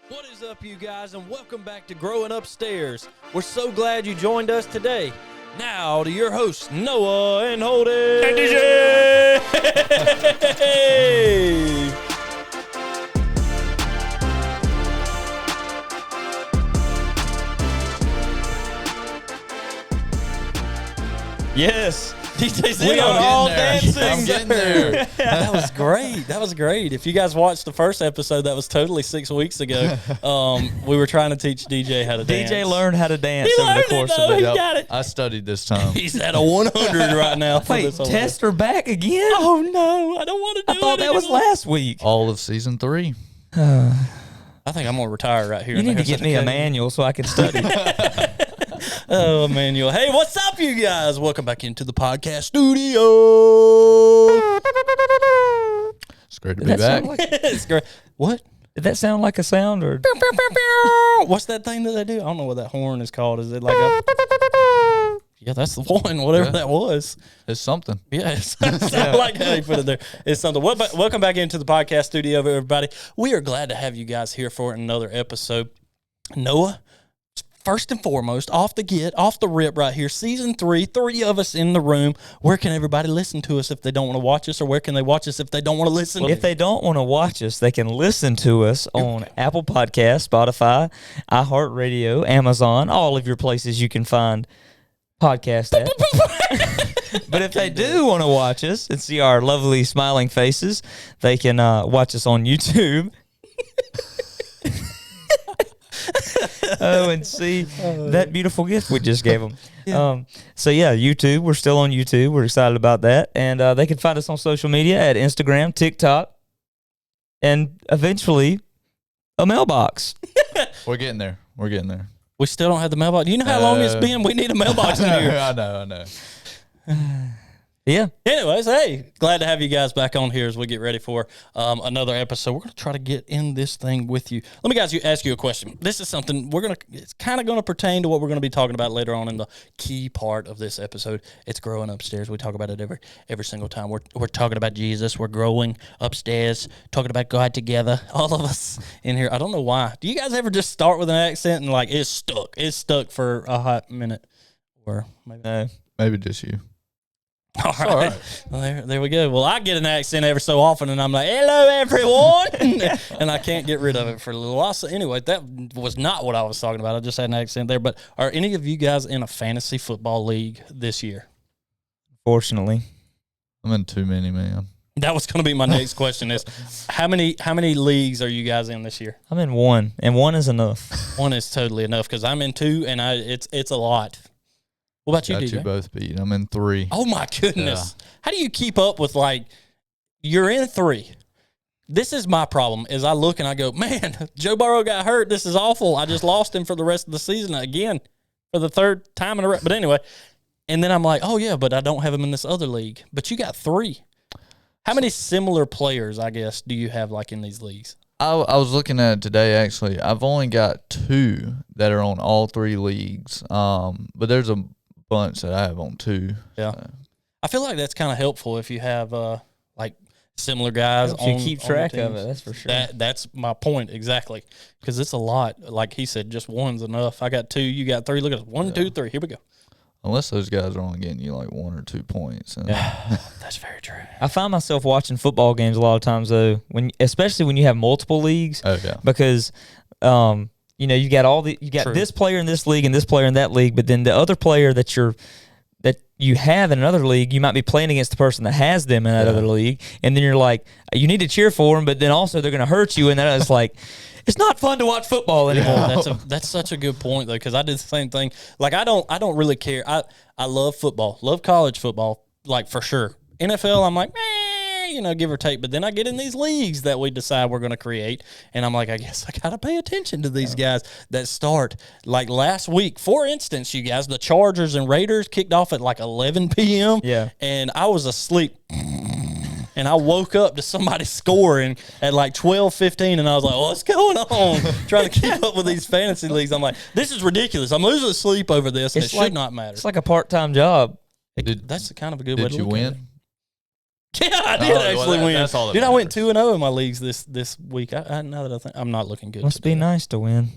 What is up, you guys, and welcome back to Growing Upstairs. We're so glad you joined us today. Now to your hosts, Noah and Holden. And DJ! Yes. DJ's We are all dancing. I'm getting there. That was great. That was great. If you guys watched the first episode, that was totally 6 weeks ago. We were trying to teach DJ how to dance. DJ learned how to dance He over the learned course it, though. of He it. got it. I studied this time. He's at a 100 right now. For Wait, this whole test her back again? Oh, no. I don't want to do I it thought that was anymore. last week. All of season 3. I think I'm going to retire right here. You need to There's get me a okay. manual so I can study. Oh, Emmanuel. Hey, what's up, you guys? Welcome back into the podcast studio. It's great to Did be that back. sound like, It's great. What? did that sound like a sound or? What's that thing that they do? I don't know what that horn is called. Is it like a... Yeah, that's the one, whatever Yeah. that was. It's something. Yeah, it sounds like how you put it there. It's something. Welcome back into the podcast studio, everybody. We are glad to have you guys here for another episode. Noah, first and foremost, off the rip right here, season 3, 3 of us in the room. Where can everybody listen to us if they don't want to watch us, or where can they watch us if they don't want to listen? If they don't want to watch us, they can listen to us on Apple Podcasts, Spotify, iHeartRadio, Amazon, all of your places you can find podcast at. But if they do want to watch us and see our lovely smiling faces, they can watch us on YouTube. And see that beautiful gift we just gave them. So yeah, YouTube. We're still on YouTube. We're excited about that. And they can find us on social media at Instagram, TikTok, and eventually a mailbox. We're getting there. We're getting there. We still don't have the mailbox. Do you know how long it's been? We need a mailbox in here. I know. Yeah. Anyways, hey, glad to have you guys back on here as we get ready for another episode. We're going to try to get in this thing with you. Let me ask you a question. This is something it's kind of going to pertain to what we're going to be talking about later on in the key part of this episode. It's growing upstairs. We talk about it every single time. We're talking about Jesus. We're growing upstairs, talking about God together. All of us in here. I don't know why. Do you guys ever just start with an accent and like it's stuck? It's stuck for a hot minute, or maybe No. Maybe just you. All right. all right. Well, there we go. Well, I get an accent every so often, and I'm like, hello, everyone. And I can't get rid of it for a little while. So anyway, that was not what I was talking about. I just had an accent there. But are any of you guys in a fantasy football league this year? Fortunately. I'm in too many, man. That was going to be my next question is, how many leagues are you guys in this year? I'm in one, and one is enough. One is totally enough because I'm in 2, and it's a lot. What about you, Got DJ? you both beat. I'm in 3. Oh, my goodness. How do you keep up with, you're in 3? This is my problem, is I look and I go, man, Joe Burrow got hurt. This is awful. I just lost him for the rest of the season again for the 3rd time in a row. But anyway, and then I'm like, oh, yeah, but I don't have him in this other league. But you got 3. How many similar players, I guess, do you have, in these leagues? I was looking at it today, actually. I've only got 2 that are on all 3 leagues. But there's a bunch that I have on 2. Yeah. I feel like that's kind of helpful if you have similar guys Helps on you keep on track your of teams. it, that's for sure. That's my point exactly, because it's a lot. Like he said, just one's enough. I got 2, you got 3. Look at us, 1, 2, 3. Here we go. Unless those guys are only getting you 1 or 2 points. And That's very true. I find myself watching football games a lot of times though, especially when you have multiple leagues. Oh, yeah. Because you got True. this player in this league and this player in that league, but then the other player that you have in another league, you might be playing against the person that has them in that other league, and then you're like, you need to cheer for them, but then also they're going to hurt you, and then it's like, it's not fun to watch football anymore. That's such a good point though, because I did the same thing. I don't really care. I love football, love college football, for sure. NFL, I'm like, give or take. But then I get in these leagues that we decide we're going to create, and I'm like, I guess I got to pay attention to these guys that start. Like last week, for instance, you guys, the Chargers and Raiders kicked off at 11 p.m. Yeah. And I was asleep. And I woke up to somebody scoring at 12:15, and I was like, what's going on? Trying to keep up with these fantasy leagues. I'm like, this is ridiculous. I'm losing sleep over this, and it should not matter. It's like a part-time job. That's kind of a good way Did to you look at it. win? Yeah, I did actually win. That's all that Dude, I went matters. 2-0 in my leagues this week. Now that I think I'm not looking good. Must be today. nice to win.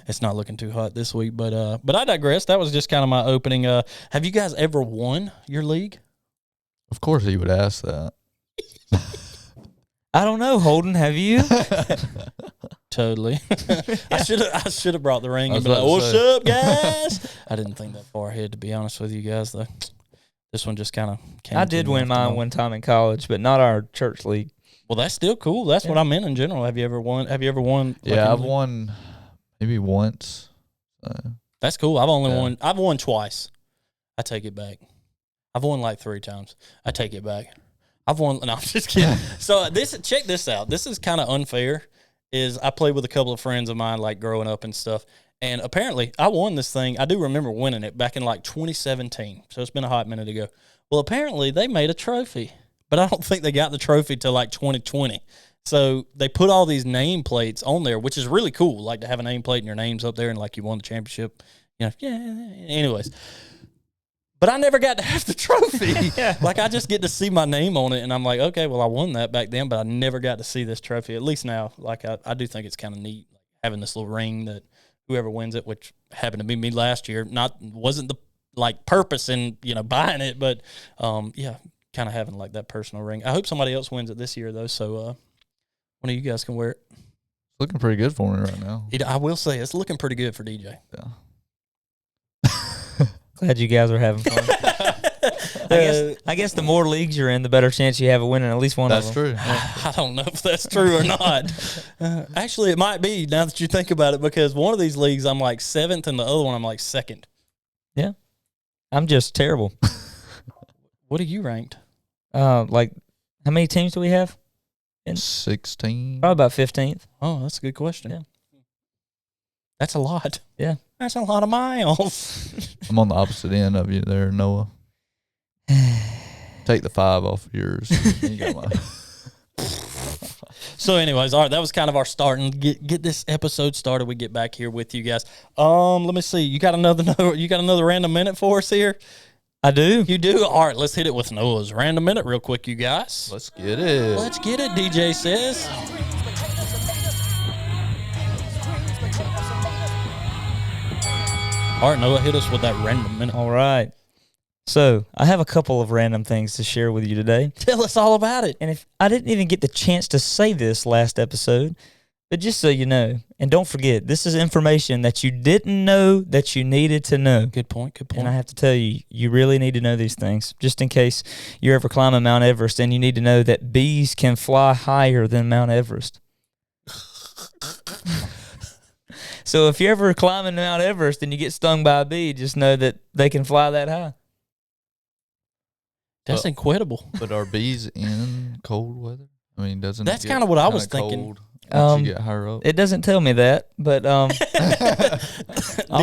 It's not looking too hot this week, but I digress. That was just kind of my opening. Have you guys ever won your league? Of course, he would ask that. I don't know, Holden. Have you? Totally. I should have brought the ring I and was been like, about to "What's say. up, guys?" I didn't think that far ahead, to be honest with you guys. Though this one just kind of came. I to did me win off the mine moment. one time in college, but not our church league. Well, that's still cool. That's what I meant in general. Have you ever won? Like, Yeah, I've in- won maybe once. That's cool. I've only Yeah. won. I've won twice. I take it back. I've won like 3 times. I take it back. I've won. No, I'm just kidding. So check this out. This is kind of unfair. Is I played with a couple of friends of mine like growing up and stuff, and apparently I won this thing. I do remember winning it back in like 2017. So it's been a hot minute ago. Well, apparently they made a trophy, but I don't think they got the trophy till like 2020. So they put all these nameplates on there, which is really cool. Like to have a nameplate and your name's up there and like you won the championship. You know, yeah. Anyways. But I never got to have the trophy. Like, I just get to see my name on it, and I'm like, okay, well, I won that back then, but I never got to see this trophy, at least now. Like, I do think it's kind of neat, like, having this little ring that whoever wins it, which happened to be me last year, wasn't the, like, purpose in, buying it, but, yeah, kind of having, like, that personal ring. I hope somebody else wins it this year, though, so one of you guys can wear it. It's looking pretty good for me right now. I will say, it's looking pretty good for DJ. Yeah. Glad you guys are having fun. I guess the more leagues you're in, the better chance you have of winning at least one That's of them. true. I don't know if that's true or not. Actually, it might be now that you think about it, because one of these leagues I'm like 7th and the other one I'm like 2nd. Yeah. I'm just terrible. What are you ranked? Like, how many teams do we have? 16. Probably about 15th. Oh, that's a good question. Yeah. That's a lot. Yeah. That's a lot of miles. I'm on the opposite end of you there, Noah. Take the 5 off of yours. You got mine. So anyways, all right, that was kind of our start, and get this episode started. We get back here with you guys. Let me see. You got another random minute for us here? I do. You do? All right, let's hit it with Noah's random minute real quick, you guys. Let's get it. Let's get it, DJ says. All right, Noah, hit us with that random minute. All right. So I have a couple of random things to share with you today. Tell us all about it. And if I didn't even get the chance to say this last episode, but just so you know, and don't forget, this is information that you didn't know that you needed to know. Good point. And I have to tell you, you really need to know these things, just in case you're ever climbing Mount Everest, and you need to know that bees can fly higher than Mount Everest. So if you're ever climbing Mount Everest and you get stung by a bee, just know that they can fly that high. That's incredible. But are bees in cold weather? I mean, doesn't That's it kinda what I was kinda thinking. cold once you get higher up? It doesn't tell me that, but I'll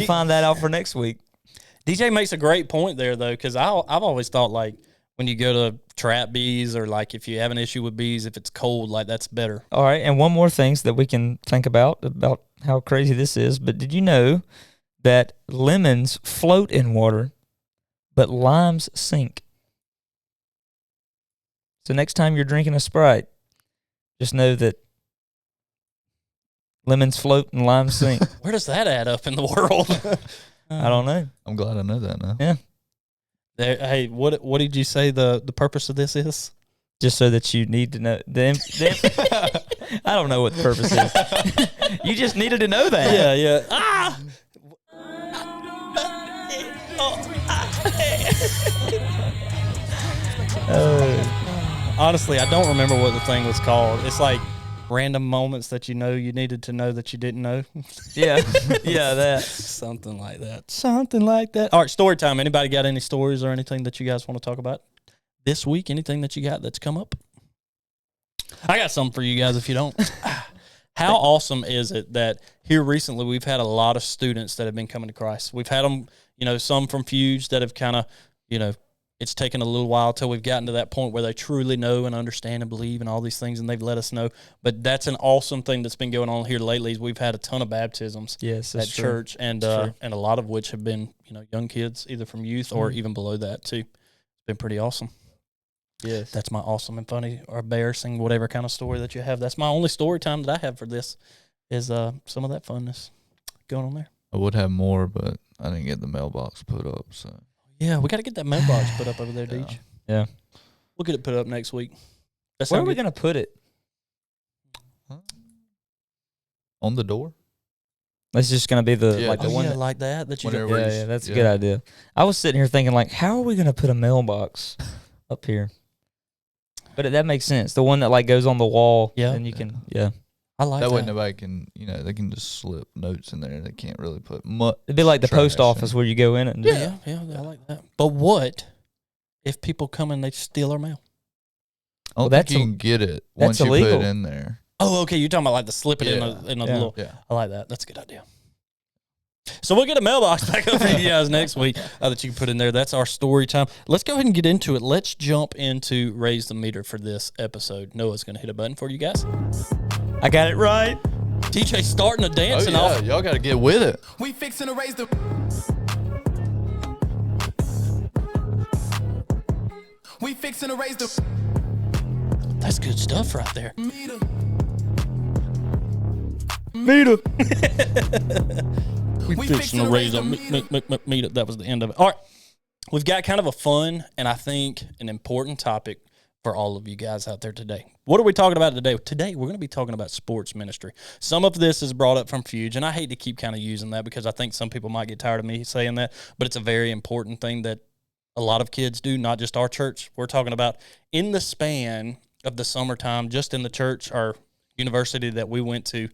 find that out for next week. DJ makes a great point there, though, because I've always thought, like, when you go to trap bees, or like if you have an issue with bees, if it's cold, like that's better. All right, and one more thing that we can think about how crazy this is, but did you know that lemons float in water, but limes sink? So next time you're drinking a Sprite, just know that lemons float and limes sink. Where does that add up in the world? I don't know. I'm glad I know that now. Yeah. Hey, what did you say the purpose of this is? Just so that you need to know. I don't know what the purpose is. You just needed to know that. Yeah. Ah! Honestly, I don't remember what the thing was called. It's like random moments that you needed to know that you didn't know. Yeah, that. Something like that. All right, story time. Anybody got any stories or anything that you guys want to talk about this week? Anything that you got that's come up? I got something for you guys if you don't. How awesome is it that here recently we've had a lot of students that have been coming to Christ. We've had them, some from Fuge that have kind of, it's taken a little while till we've gotten to that point where they truly know and understand and believe and all these things, and they've let us know. But that's an awesome thing that's been going on here lately. Is we've had a ton of baptisms at church, and a lot of which have been young kids either from youth or even below that too. It's been pretty awesome. Yes. That's my awesome and funny or embarrassing, whatever kind of story that you have. That's my only story time that I have for this is some of that funness going on there. I would have more, but I didn't get the mailbox put up. So Yeah, we got to get that mailbox put up over there, Yeah. Deej. Yeah. We'll get it put up next week. That's Where are we going to put it? on the door. That's just going to be the Yeah, like the just- one. yeah, like that you Whenever go, you- Yeah, that's a yeah. good idea. I was sitting here thinking, like, how are we going to put a mailbox up here? But that makes sense. The one that like goes on the wall. Yeah. And you can. Yeah. I like That way that. nobody can, they can just slip notes in there. They can't really put much. It'd be like the post trash office in. where you go in and Yeah, I like that. But what if people come and they steal our mail? I don't Well, think that's you can get it that's once you put illegal. it in there. Oh, okay. You're talking about like the slip it in Yeah. a Yeah. little. Yeah. I like that. That's a good idea. So we'll get a mailbox back up for you guys next week that you can put in there. That's our story time. Let's go ahead and get into it. Let's jump into Raise the Meter for this episode. Noah's going to hit a button for you guys. I got it right. TJ starting the dancing off. Y'all got to get with it. We fixing to raise the. We fixing to raise the That's good stuff right there. meter. Meter. We fixing to raise a meter. That was the end of it. All right. We've got kind of a fun and I think an important topic for all of you guys out there today. What are we talking about today? Today, we're going to be talking about sports ministry. Some of this is brought up from Fuge, and I hate to keep kind of using that because I think some people might get tired of me saying that, but it's a very important thing that a lot of kids do, not just our church. We're talking about in the span of the summertime, just in the church or university that we went to,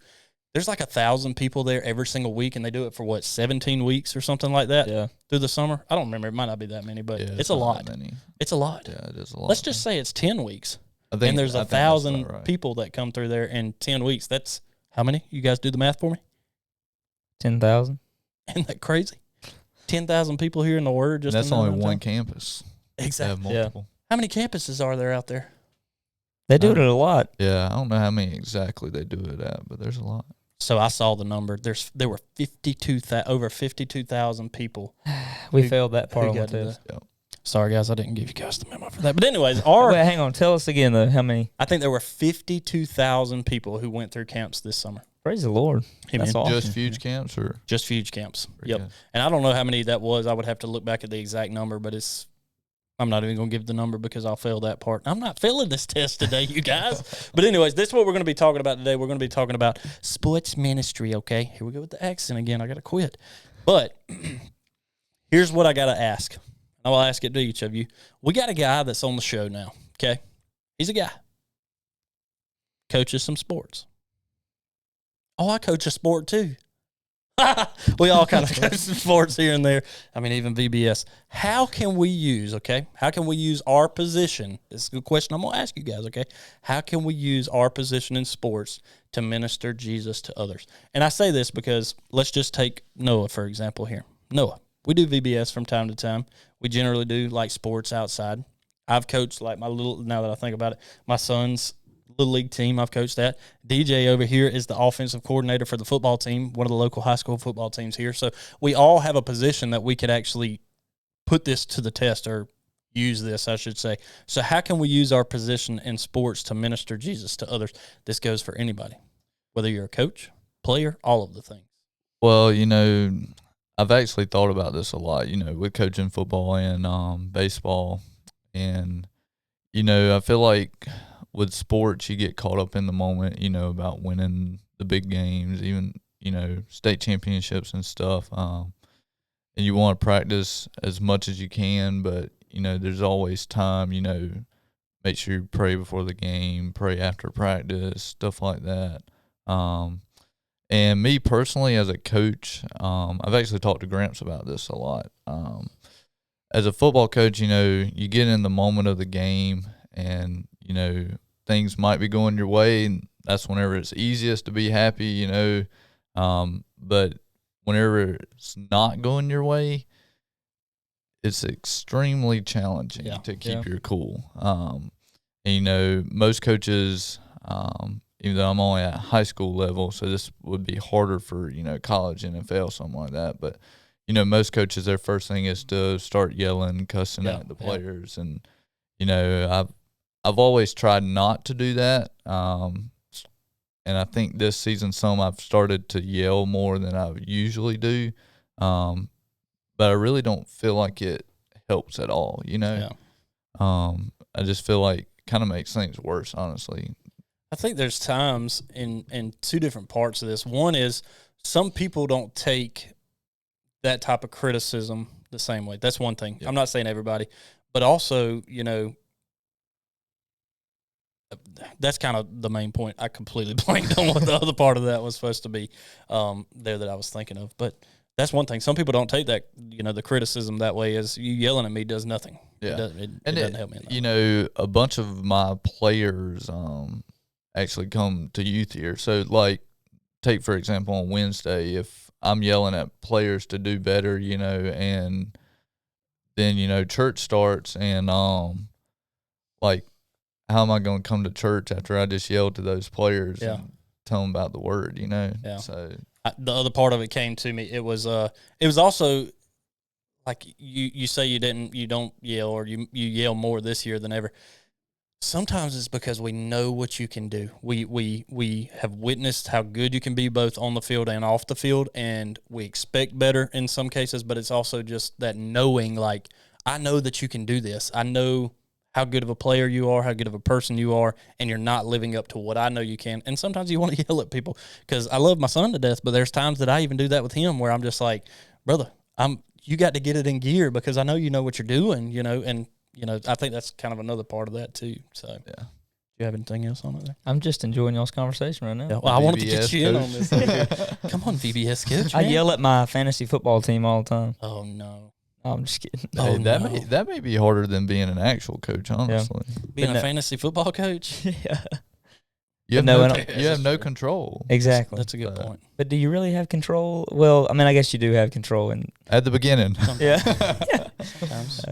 there's like 1,000 people there every single week, and they do it for 17 weeks or something like that Yeah. through the summer. I don't remember. It might not be that many, but Yeah, it's a not lot. that many. It's a lot. Yeah, it is a lot. Let's just say it's 10 weeks. I think, And there's I think 1,000 that's about right. people that come through there in 10 weeks. That's how many? You guys do the math for me? 10,000. Isn't that crazy? 10,000 people here in the Word. And Just that's in that only amount of one time? campus. They Exactly. have multiple. How many campuses are there out there? They do it a lot. Yeah, I don't know how many exactly they do it at, but there's a lot. So I saw the number. There were over 52,000 people. We Who- failed that part who on the got to test. Yep. Sorry, guys, I didn't give you guys the memo for that. But anyways, our Wait, hang on. Tell us again, though, how many? I think there were 52,000 people who went through camps this summer. Praise the Lord. Amen. That's awesome. Just Fuge camps or Just Fuge camps. Pretty Yep. good. And I don't know how many that was. I would have to look back at the exact number, but I'm not even going to give the number because I'll fail that part. I'm not failing this test today, you guys. But anyways, this is what we're going to be talking about today. We're going to be talking about sports ministry, okay? Here we go with the accent again. I got to quit. But here's what I got to ask. I will ask it to each of you. We got a guy that's on the show now, okay? He's a guy. Coaches some sports. Oh, I coach a sport too. We all kind of coach some sports here and there. I mean, even VBS. How can we use our position? This is a good question I'm going to ask you guys, okay? How can we use our position in sports to minister Jesus to others? And I say this because let's just take Noah, for example, here. Noah, we do VBS from time to time. We generally do like sports outside. I've coached like now that I think about it, my son's Little League team. I've coached that. DJ over here is the offensive coordinator for the football team, one of the local high school football teams here. So we all have a position that we could actually put this to the test or use this, I should say. So how can we use our position in sports to minister Jesus to others? This goes for anybody, whether you're a coach, player, all of the things. Well, I've actually thought about this a lot, with coaching football and baseball. And, I feel like with sports, you get caught up in the moment, about winning the big games, even, state championships and stuff. And you want to practice as much as you can, but, there's always time, make sure you pray before the game, pray after practice, stuff like that. And me personally, as a coach, I've actually talked to Gramps about this a lot. As a football coach, you get in the moment of the game and, things might be going your way, and that's whenever it's easiest to be happy, but whenever it's not going your way, it's extremely challenging to keep your cool. And, most coaches, even though I'm only at high school level, so this would be harder for, college, NFL, something like that. But, most coaches, their first thing is to start yelling, cussing at the players. And, I've always tried not to do that. And I think this season I've started to yell more than I usually do. But I really don't feel like it helps at all, Yeah. I just feel like it kind of makes things worse, honestly. I think there's times in two different parts of this. One is some people don't take that type of criticism the same way. That's one thing. Yeah. I'm not saying everybody, but also, that's kind of the main point. I completely blanked on what the other part of that was supposed to be there that I was thinking of. But that's one thing. Some people don't take that, the criticism that way. As you yelling at me does nothing. Yeah. It doesn't help me. A bunch of my players actually come to youth here. So, like, take, for example, on Wednesday, if I'm yelling at players to do better, and then, church starts and, like, how am I going to come to church after I just yelled to those players and tell them about the word, Yeah. So the other part of it came to me. It was also like you say you don't yell, or you yell more this year than ever. Sometimes it's because we know what you can do. We have witnessed how good you can be both on the field and off the field, and we expect better in some cases, but it's also just that knowing, like, I know that you can do this. I know how good of a player you are, how good of a person you are, and you're not living up to what I know you can. And sometimes you want to yell at people, because I love my son to death, but there's times that I even do that with him where I'm just like, brother, you got to get it in gear, because I know you know what you're doing, and I think that's kind of another part of that too. So, yeah. Do you have anything else on it there? I'm just enjoying y'all's conversation right now. Yeah, well, I wanted to get VBS you in coach. on this. Come on, VBS coach. I man. yell at my fantasy football team all the time. Oh no, No, I'm just kidding. Oh, Hey, no. that may be harder than being an actual coach, honestly. being But a no. fantasy football coach. Yeah, You have No, no, I don't- you have no control exactly. That's a good So- point. But do you really have control? Well, I mean, I guess you do have control, and at the beginning. yeah. Sometimes.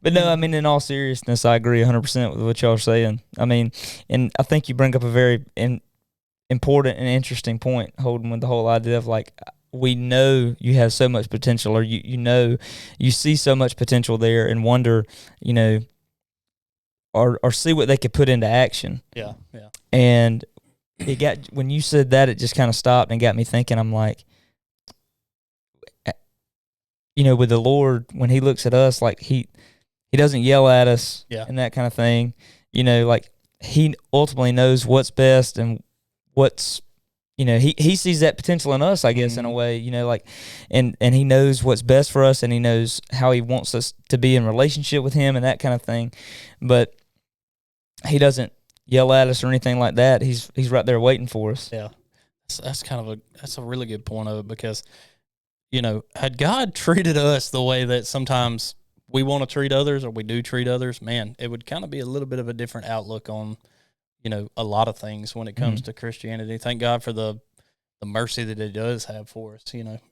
But no, I mean, in all seriousness, I agree 100% with what y'all are saying. I mean, and I think you bring up a very important and interesting point, Holden, with the whole idea of, like, we know you have so much potential, or you see so much potential there, and wonder, or see what they could put into action. Yeah. And when you said that, it just kind of stopped and got me thinking. I'm like, with the Lord, when He looks at us, like He doesn't yell at us and that kind of thing. Like, He ultimately knows what's best and what's, He sees that potential in us, I guess, in a way, like, and He knows what's best for us, and He knows how He wants us to be in relationship with Him and that kind of thing. But He doesn't yell at us or anything like that. He's right there waiting for us. Yeah. That's a really good point of it, because, had God treated us the way that sometimes we want to treat others, or we do treat others, man, it would kind of be a little bit of a different outlook on, a lot of things when it comes to Christianity. Thank God for the mercy that He does have for us,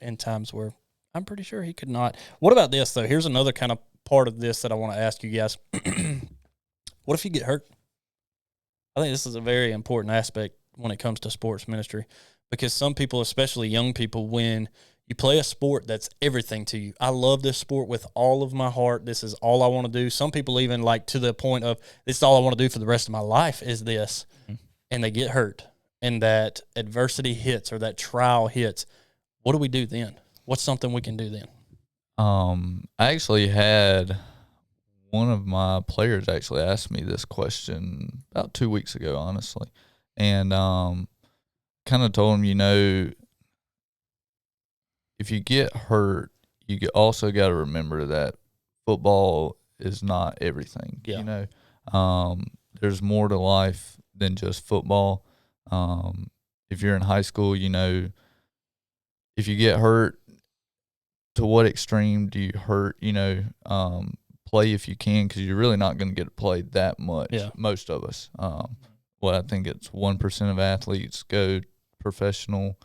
in times where I'm pretty sure He could not. What about this, though? Here's another kind of part of this that I want to ask you guys. What if you get hurt? I think this is a very important aspect when it comes to sports ministry, because some people, especially young people, when you play a sport that's everything to you, I love this sport with all of my heart. This is all I want to do. Some people even, like, to the point of, this is all I want to do for the rest of my life is this, and they get hurt, and that adversity hits, or that trial hits. What do we do then? What's something we can do then? I actually had one of my players actually asked me this question about 2 weeks ago, honestly, and kind of told him, if you get hurt, also got to remember that football is not everything. Yeah. There's more to life than just football. If you're in high school, if you get hurt, to what extreme do you hurt? Play if you can, because you're really not going to get to play that much. Yeah. Most of us. I think it's 1% of athletes go professional.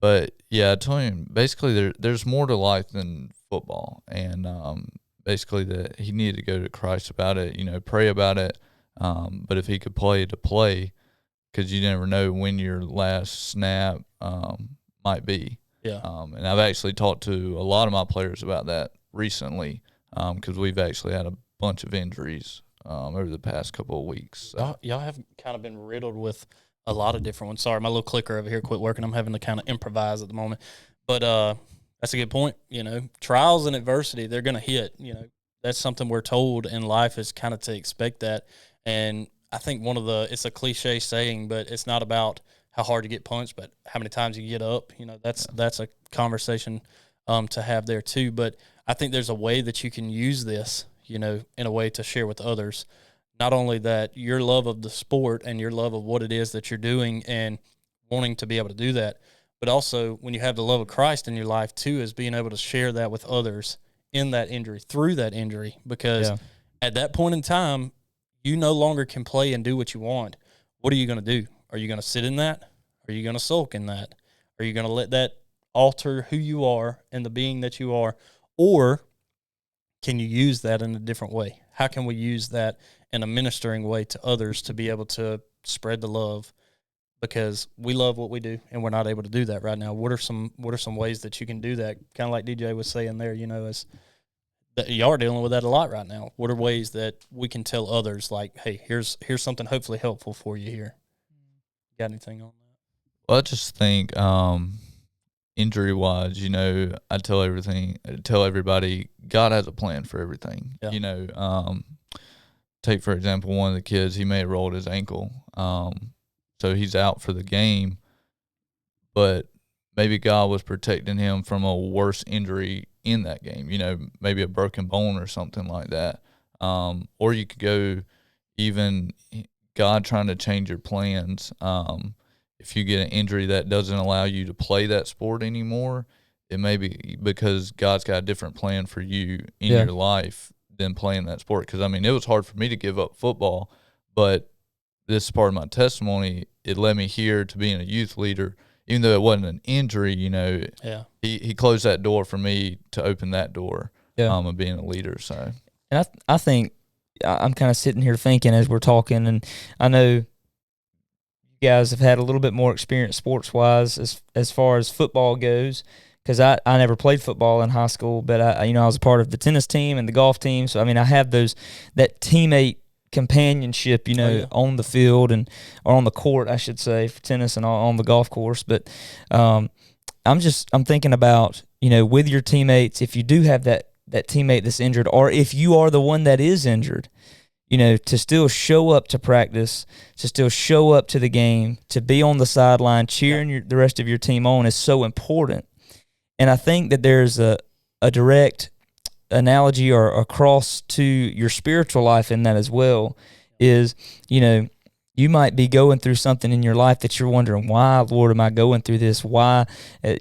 But yeah, I told him basically there's more to life than football, and basically that he needed to go to Christ about it. Pray about it. But if he could play, to play, because you never know when your last snap might be. Yeah. And I've actually talked to a lot of my players about that recently, because we've actually had a bunch of injuries over the past couple of weeks. So. Y'all have kind of been riddled with a lot of different ones. Sorry, my little clicker over here quit working. I'm having to kind of improvise at the moment. But that's a good point. You know, trials and adversity, they're going to hit. You know, that's something we're told in life is kind of to expect that. And I think it's a cliche saying, but it's not about how hard you get punched, but how many times you get up. You know, that's a conversation to have there too. But I think there's a way that you can use this, you know, in a way to share with others. Not only that, your love of the sport and your love of what it is that you're doing and wanting to be able to do that, but also when you have the love of Christ in your life too, is being able to share that with others in that injury, through that injury, because at that point in time, you no longer can play and do what you want. What are you going to do? Are you going to sit in that? Are you going to sulk in that? Are you going to let that alter who you are and the being that you are? Or can you use that in a different way? How can we use that in a ministering way to others to be able to spread the love? Because we love what we do, and we're not able to do that right now. What are some ways that you can do that? Kind of like DJ was saying there, you know, as that y'all are dealing with that a lot right now. What are ways that we can tell others, like, hey, here's something hopefully helpful for you here? Got anything on that? Well, I just think injury wise, you know, I tell everybody, God has a plan for everything. Yeah. You know, take for example one of the kids, he may have rolled his ankle, so he's out for the game, but maybe God was protecting him from a worse injury in that game. You know, maybe a broken bone or something like that. Or you could go even God trying to change your plans. If you get an injury that doesn't allow you to play that sport anymore, it may be because God's got a different plan for you in your life than playing that sport. Because, I mean, it was hard for me to give up football, but this is part of my testimony. It led me here to being a youth leader. Even though it wasn't an injury, you know, he closed that door for me to open that door of being a leader. So, and I think I'm kind of sitting here thinking as we're talking, and I know you guys have had a little bit more experience sports-wise as far as football goes, because I never played football in high school, but I was a part of the tennis team and the golf team. So, I mean, I have that teammate companionship, you know, on the field or on the court, I should say, for tennis and on the golf course. But I'm thinking about, you know, with your teammates, if you do have that teammate that's injured, or if you are the one that is injured, you know, to still show up to practice, to still show up to the game, to be on the sideline cheering the rest of your team on is so important. And I think that there's a direct analogy or a cross to your spiritual life in that as well. Is, you know, you might be going through something in your life that you're wondering, why, Lord, am I going through this? Why,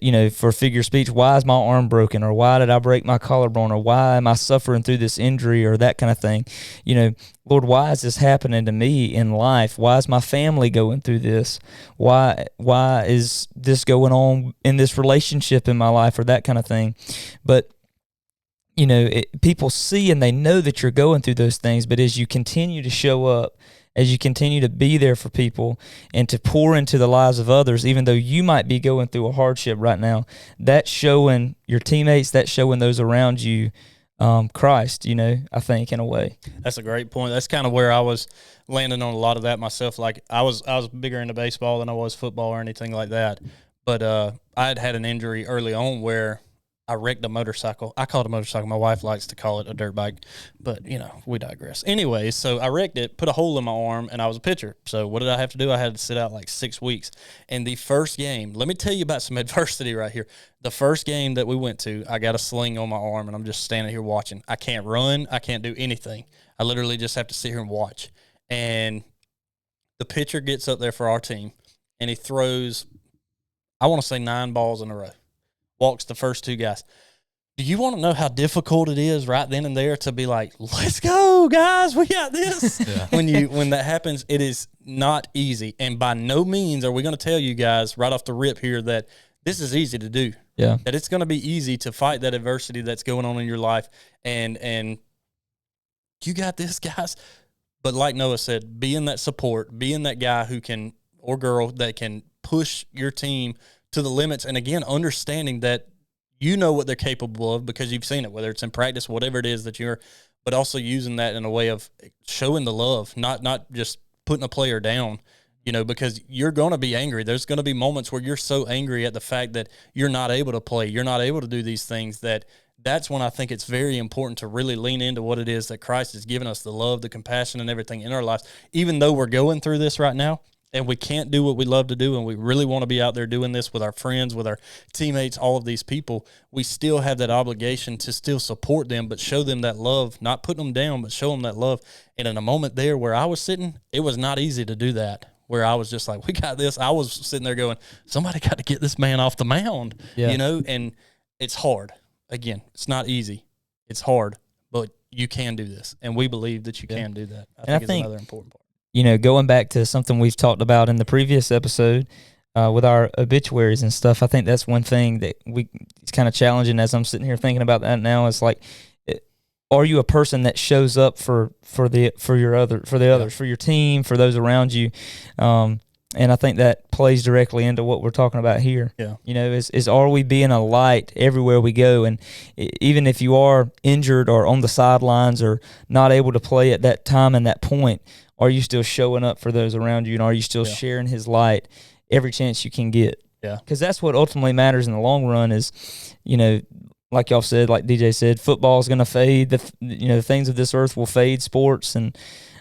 you know, for figure of speech, why is my arm broken? Or why did I break my collarbone? Or why am I suffering through this injury or that kind of thing? You know, Lord, why is this happening to me in life? Why is my family going through this? Why is this going on in this relationship in my life or that kind of thing? But you know, people see and they know that you're going through those things, but as you continue to show up, as you continue to be there for people and to pour into the lives of others, even though you might be going through a hardship right now, that's showing your teammates, that's showing those around you Christ, you know, I think, in a way. That's a great point. That's kind of where I was landing on a lot of that myself. Like, I was bigger into baseball than I was football or anything like that. But I had an injury early on where I wrecked a motorcycle. I call it a motorcycle. My wife likes to call it a dirt bike, but, you know, we digress. Anyways, so I wrecked it, put a hole in my arm, and I was a pitcher. So what did I have to do? I had to sit out like 6 weeks. And the first game, let me tell you about some adversity right here. The first game that we went to, I got a sling on my arm, and I'm just standing here watching. I can't run. I can't do anything. I literally just have to sit here and watch. And the pitcher gets up there for our team, and he throws, I want to say 9 balls in a row. Walks the first 2 guys. Do you want to know how difficult it is right then and there to be like, let's go, guys, we got this? When that happens, it is not easy. And by no means are we going to tell you guys right off the rip here that this is easy to do. Yeah. That it's going to be easy to fight that adversity that's going on in your life. And you got this, guys. But like Noah said, being that support, being that guy who can, or girl, that can push your team to the limits, and again, understanding that you know what they're capable of because you've seen it, whether it's in practice, whatever it is that you're, but also using that in a way of showing the love, not just putting a player down, because you're going to be angry. There's going to be moments where you're so angry at the fact that you're not able to play, you're not able to do these things, that's when I think it's very important to really lean into what it is that Christ has given us, the love, the compassion, and everything in our lives. Even though we're going through this right now and we can't do what we love to do, and we really want to be out there doing this with our friends, with our teammates, all of these people, we still have that obligation to still support them, but show them that love, not put them down, but show them that love. And in a moment there where I was sitting, it was not easy to do that, where I was just like, we got this. I was sitting there going, somebody got to get this man off the mound, and it's hard. Again, it's not easy. It's hard, but you can do this, and we believe that you can do that. I think it's another important part. Going back to something we've talked about in the previous episode with our obituaries and stuff, I think that's one thing that it's kind of challenging as I'm sitting here thinking about that now. It's like, are you a person that shows up for others, for your team, for those around you? And I think that plays directly into what we're talking about here. Yeah. Is are we being a light everywhere we go? And even if you are injured or on the sidelines or not able to play at that time and that point, are you still showing up for those around you? And are you still sharing his light every chance you can get? Yeah. Because that's what ultimately matters in the long run is, like y'all said, like DJ said, football is going to fade. The things of this earth will fade, sports and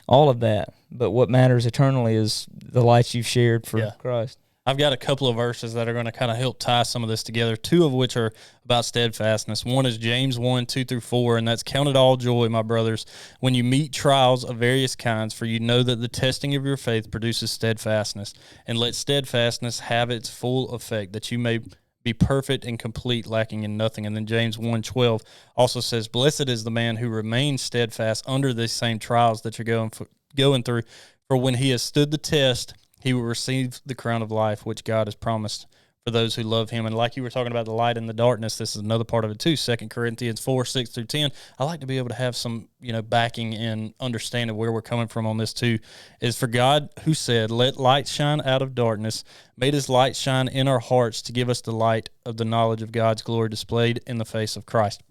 all of that. But what matters eternally is the light you've shared for Christ. I've got a couple of verses that are going to kind of help tie some of this together, two of which are about steadfastness. One is James 1:2-4, and that's, count it all joy, my brothers, when you meet trials of various kinds, for you know that the testing of your faith produces steadfastness. And let steadfastness have its full effect, that you may be perfect and complete, lacking in nothing. And then James 1:12 also says, blessed is the man who remains steadfast under these same trials that you're going through, for when he has stood the test, he will receive the crown of life, which God has promised for those who love him. And like you were talking about the light and the darkness, this is another part of it too. 2 Corinthians 4:6-10. I like to be able to have some, backing and understanding where we're coming from on this too, is for God who said, let light shine out of darkness, made his light shine in our hearts to give us the light of the knowledge of God's glory displayed in the face of Christ.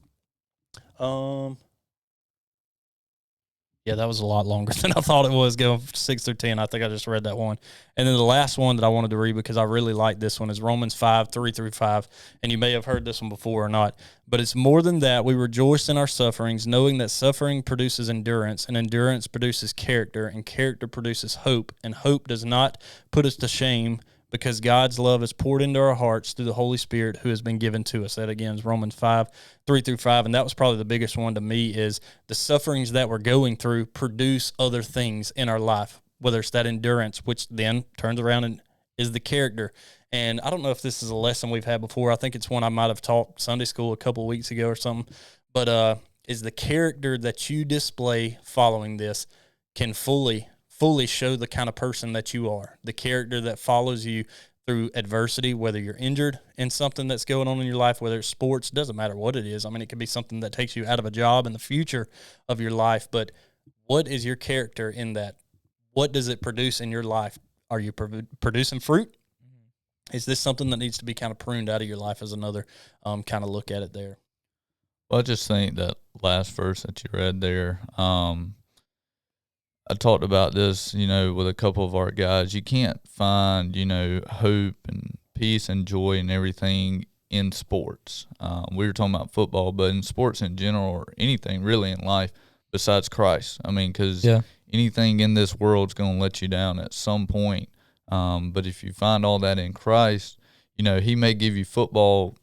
Yeah, that was a lot longer than I thought it was, going 6-10. I think I just read that one. And then the last one that I wanted to read, because I really like this one, is Romans 5:3-5. And you may have heard this one before or not. But it's more than that. We rejoice in our sufferings, knowing that suffering produces endurance, and endurance produces character, and character produces hope. And hope does not put us to shame, because God's love is poured into our hearts through the Holy Spirit who has been given to us. That, again, is Romans 5:3-5. And that was probably the biggest one to me, is the sufferings that we're going through produce other things in our life, whether it's that endurance, which then turns around and is the character. And I don't know if this is a lesson we've had before. I think it's one I might have taught Sunday school a couple of weeks ago or something. But is the character that you display following this can fully show the kind of person that you are, the character that follows you through adversity, whether you're injured in something that's going on in your life, whether it's sports, doesn't matter what it is. I mean, it could be something that takes you out of a job in the future of your life, but what is your character in that? What does it produce in your life? Are you producing fruit? Is this something that needs to be kind of pruned out of your life, as another kind of look at it there? Well, I just think that last verse that you read there, I talked about this, with a couple of our guys. You can't find, hope and peace and joy and everything in sports. We were talking about football, but in sports in general, or anything really in life besides Christ. I mean, because anything in this world is going to let you down at some point. But if you find all that in Christ, he may give you football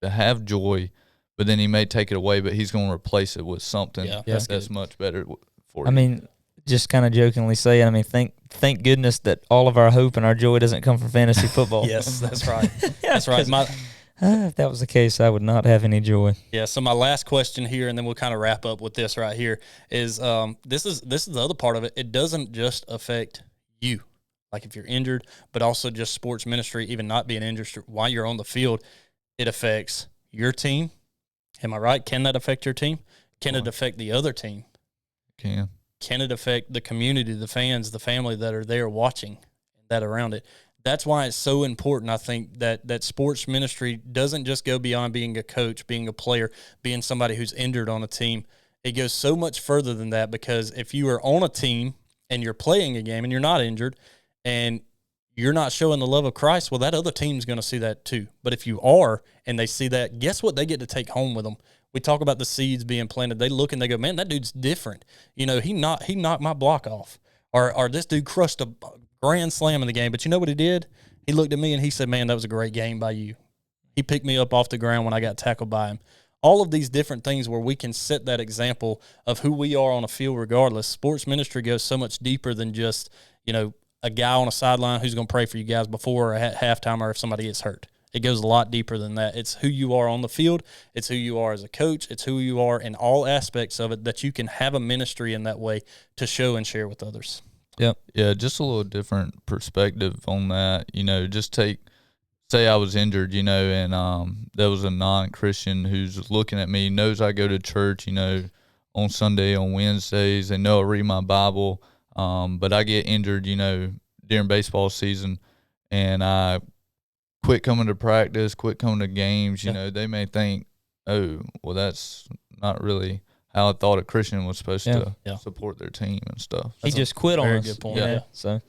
to have joy, but then he may take it away, but he's going to replace it with something that's much better for you. I mean, just kind of jokingly saying, thank goodness that all of our hope and our joy doesn't come from fantasy football. Yes, that's right. That's right. If that was the case, I would not have any joy. Yeah, so my last question here, and then we'll kind of wrap up with this right here, is this is the other part of it. It doesn't just affect you, like if you're injured, but also just sports ministry, even not being injured while you're on the field, it affects your team. Am I right? Can that affect your team? Can it affect the other team? Can it affect the community, the fans, the family that are there watching, that around it? That's why it's so important, I think, that sports ministry doesn't just go beyond being a coach, being a player, being somebody who's injured on a team. It goes so much further than that, because if you are on a team and you're playing a game and you're not injured and you're not showing the love of Christ, well, that other team's going to see that too. But if you are and they see that, guess what they get to take home with them? We talk about the seeds being planted. They look and they go, man, that dude's different. You know, he knocked my block off. Or this dude crushed a grand slam in the game. But you know what he did? He looked at me and he said, man, that was a great game by you. He picked me up off the ground when I got tackled by him. All of these different things where we can set that example of who we are on a field regardless. Sports ministry goes so much deeper than just, you know, a guy on a sideline who's going to pray for you guys before or at halftime or if somebody gets hurt. It goes a lot deeper than that. It's who you are on the field. It's who you are as a coach. It's who you are in all aspects of it, that you can have a ministry in that way to show and share with others. Yep. Yeah, just a little different perspective on that. You know, just say I was injured, you know, and there was a non-Christian who's looking at me, knows I go to church, you know, on Sunday, on Wednesdays. They know I read my Bible. But I get injured, you know, during baseball season, and I quit coming to practice, quit coming to games. You know, they may think, oh, well, that's not really how I thought a Christian was supposed to support their team and stuff. He just quit on us. Very good point. Yeah. So.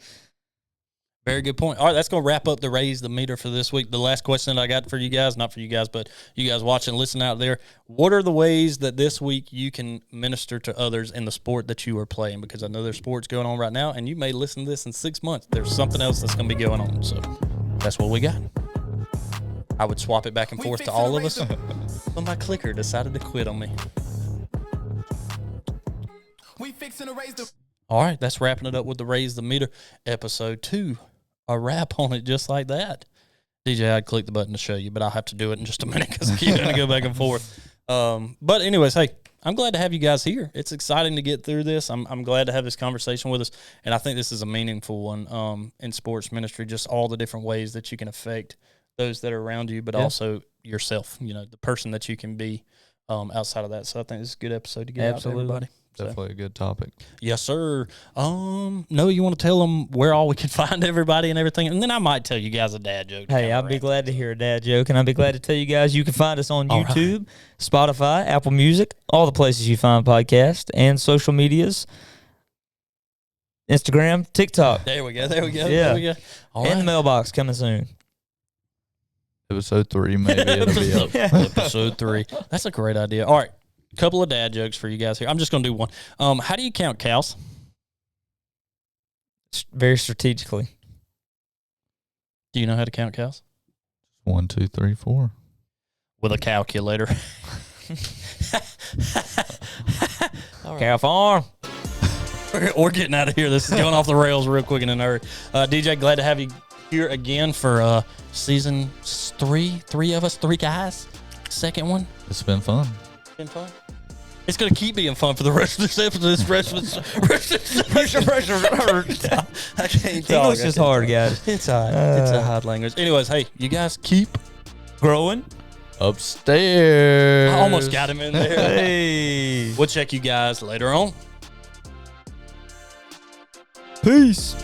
Very good point. All right, that's going to wrap up the Raise the Meter for this week. The last question that I got for you guys, not for you guys, but you guys watching, listen out there. What are the ways that this week you can minister to others in the sport that you are playing? Because I know there's sports going on right now, and you may listen to this in 6 months. There's something else that's going to be going on. So that's what we got. I would swap it back and forth to all of us, but my clicker decided to quit on me. We fixing to raise the. All right, that's wrapping it up with the Raise the Meter episode 2. A wrap on it just like that. DJ, I'd click the button to show you, but I'll have to do it in just a minute because I keep going to go back and forth. But anyways, hey, I'm glad to have you guys here. It's exciting to get through this. I'm glad to have this conversation with us, and I think this is a meaningful one in sports ministry, just all the different ways that you can affect those that are around you, but also yourself, you know, the person that you can be outside of that. So I think this is a good episode to get out to everybody. Definitely a good topic. Yes, sir. No, you want to tell them where all we can find everybody and everything, and then I might tell you guys a dad joke. Hey, I'd be glad to hear a dad joke, and I'd be glad to tell you guys you can find us on YouTube, Spotify, Apple Music, all the places you find podcasts, and social medias, Instagram, TikTok. There we go. Yeah. There we go. All and right. the mailbox coming soon. Episode 3, maybe it'll be up. Episode 3. That's a great idea. All right. Couple of dad jokes for you guys here. I'm just going to do one. How do you count cows? Very strategically. Do you know how to count cows? 1, 2, 3, 4. With a calculator. Cow farm. We're getting out of here. This is going off the rails real quick and in a hurry. DJ, glad to have you here again for season 3. 3 of us, 3 guys. Second one. It's been fun. Been fun. It's going to keep being fun for the rest of this episode. I can't talk. English is hard, guys. It's a hard language. Anyways, hey, you guys keep Growing. Upstairs. I almost got him in there. Hey. We'll check you guys later on. Peace.